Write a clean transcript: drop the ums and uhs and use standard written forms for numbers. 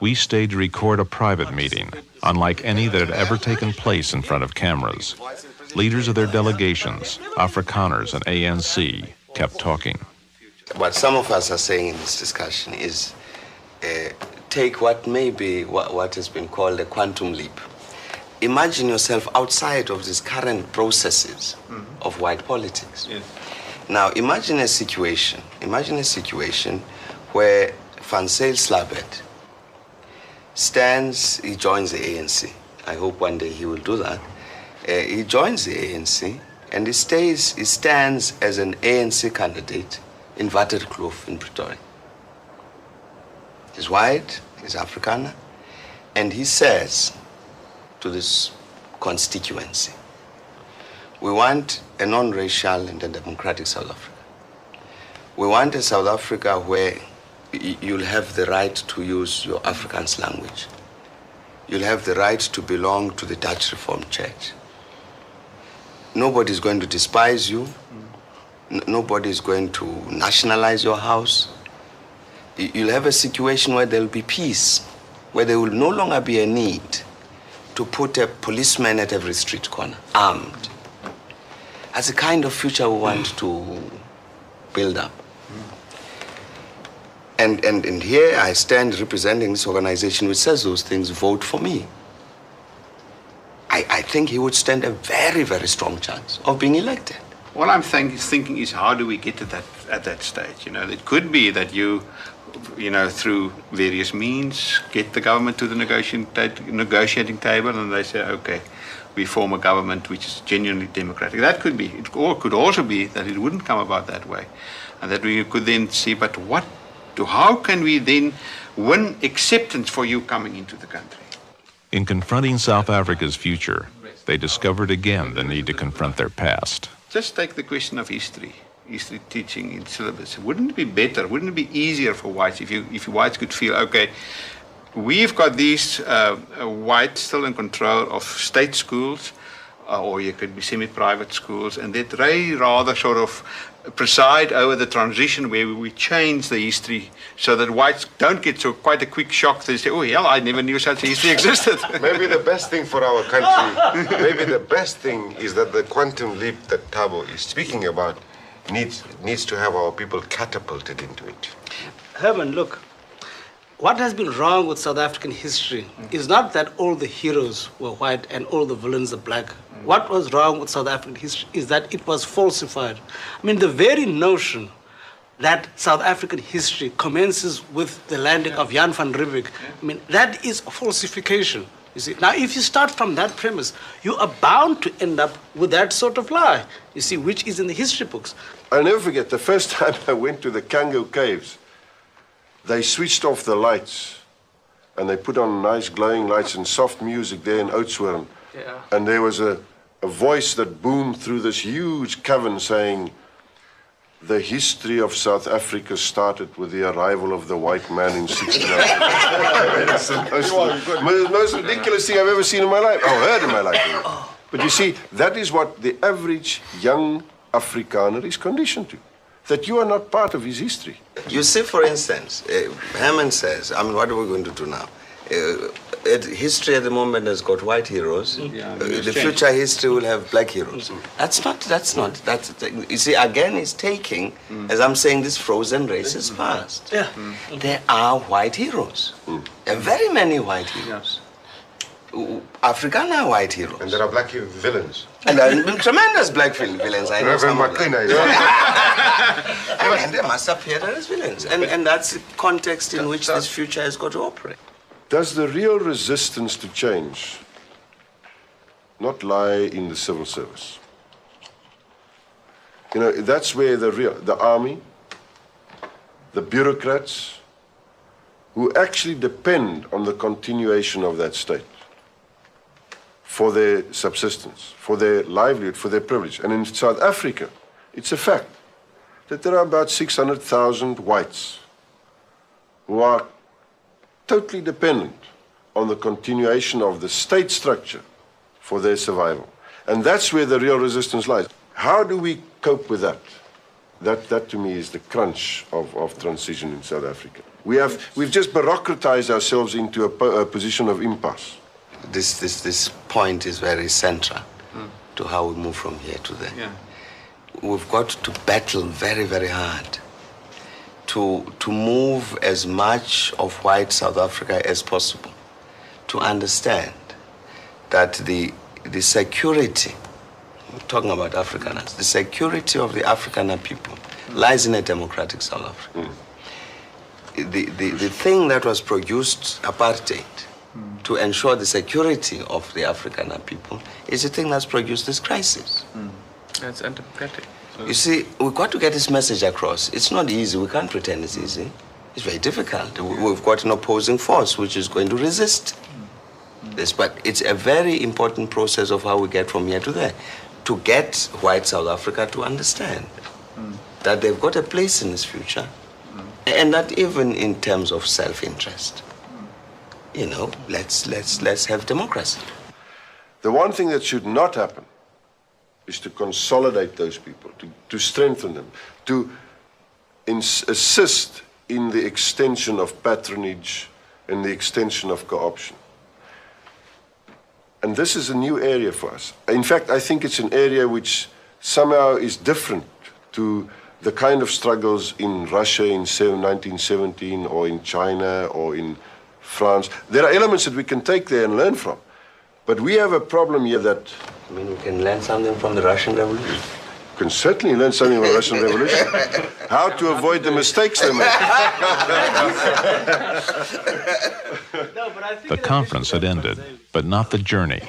We stayed to record a private meeting, unlike any that had ever taken place in front of cameras. Leaders of their delegations, Afrikaners and ANC, kept talking. What some of us are saying in this discussion is take what may be what has been called a quantum leap. Imagine yourself outside of these current processes of white politics. Yes. Now, imagine a situation where Van Zyl Slabbert stands, he joins the ANC. I hope one day he will do that. He joins the ANC and he stands as an ANC candidate in Waterkloof in Pretoria. He's white, he's Afrikaner, and he says to this constituency, we want a non-racial and a democratic South Africa. We want a South Africa where you'll have the right to use your Afrikaans language. You'll have the right to belong to the Dutch Reformed Church. Nobody's going to despise you. Nobody's going to nationalize your house. You'll have a situation where there'll be peace, where there will no longer be a need to put a policeman at every street corner, armed. That's the kind of future we want to build up. And here I stand representing this organization which says those things, vote for me. I think he would stand a very, very strong chance of being elected. What I'm thinking is, how do we get to that at that stage? You know, it could be that you know, through various means, get the government to the negotiating table, and they say, okay, we form a government which is genuinely democratic. That could be. It could also be that it wouldn't come about that way, and that we could then see, but how can we then win acceptance for you coming into the country? In confronting South Africa's future, they discovered again the need to confront their past. Just take the question of history teaching in syllabus. Wouldn't it be better, wouldn't it be easier for whites if whites could feel, okay, we've got these whites still in control of state schools, or you could be semi-private schools, and that they rather sort of preside over the transition where we change the history so that whites don't get quite a quick shock. They say, oh, hell, I never knew such a history existed. Maybe the best thing for our country, maybe the best thing is that the quantum leap that Thabo is speaking about needs to have our people catapulted into it. Herman, look, what has been wrong with South African history is not that all the heroes were white and all the villains are black. What was wrong with South African history is that it was falsified. I mean, the very notion that South African history commences with the landing of Jan van Riebeeck, I mean, that is a falsification. You see, now if you start from that premise, you are bound to end up with that sort of lie, you see, which is in the history books. I'll never forget the first time I went to the Kango Caves. They switched off the lights and they put on nice glowing lights and soft music there in Oudtshoorn. Yeah. And there was a voice that boomed through this huge cavern saying, the history of South Africa started with the arrival of the white man in 1600. It's the most ridiculous thing I've ever seen in my life, or heard in my life. But you see, that is what the average young Afrikaner is conditioned to. That you are not part of his history. You see, for instance, Herman says, I mean, what are we going to do now? History at the moment has got white heroes. The future history will have black heroes. That's not. You see, again, it's taking, as I'm saying, this frozen racist past. Yeah. There are white heroes. There are very many white heroes. Afrikaner white heroes. And there are black villains. And there are tremendous black villains. I know Reverend McLean. And they must appear as villains. And that's the context in which this future has got to operate. Does the real resistance to change not lie in the civil service? You know, that's where the army, the bureaucrats, who actually depend on the continuation of that state for their subsistence, for their livelihood, for their privilege. And in South Africa, it's a fact that there are about 600,000 whites who are totally dependent on the continuation of the state structure for their survival. And that's where the real resistance lies. How do we cope with that? That to me is the crunch of transition in South Africa. We've just bureaucratized ourselves into a position of impasse. This point is very central to how we move from here to there. Yeah. We've got to battle very, very hard to move as much of white South Africa as possible, to understand that the security, we're talking about Afrikaners, the security of the Afrikaner people lies in a democratic South Africa. The thing that was produced, apartheid, to ensure the security of the Afrikaner people is the thing that's produced this crisis. That's undemocratic. You see, we've got to get this message across. It's not easy. We can't pretend it's easy. It's very difficult. We've got an opposing force which is going to resist this. But it's a very important process of how we get from here to there, to get white South Africa to understand that they've got a place in this future, and that even in terms of self-interest, you know, let's have democracy. The one thing that should not happen is to consolidate those people, to strengthen them, to assist in the extension of patronage and the extension of co-option. And this is a new area for us. In fact, I think it's an area which somehow is different to the kind of struggles in Russia in 1917 or in China or in France. There are elements that we can take there and learn from. But we have a problem here that... I mean, we can learn something from the Russian Revolution. We can certainly learn something from the Russian Revolution. How to avoid the mistakes they made. The conference had ended, but not the journey.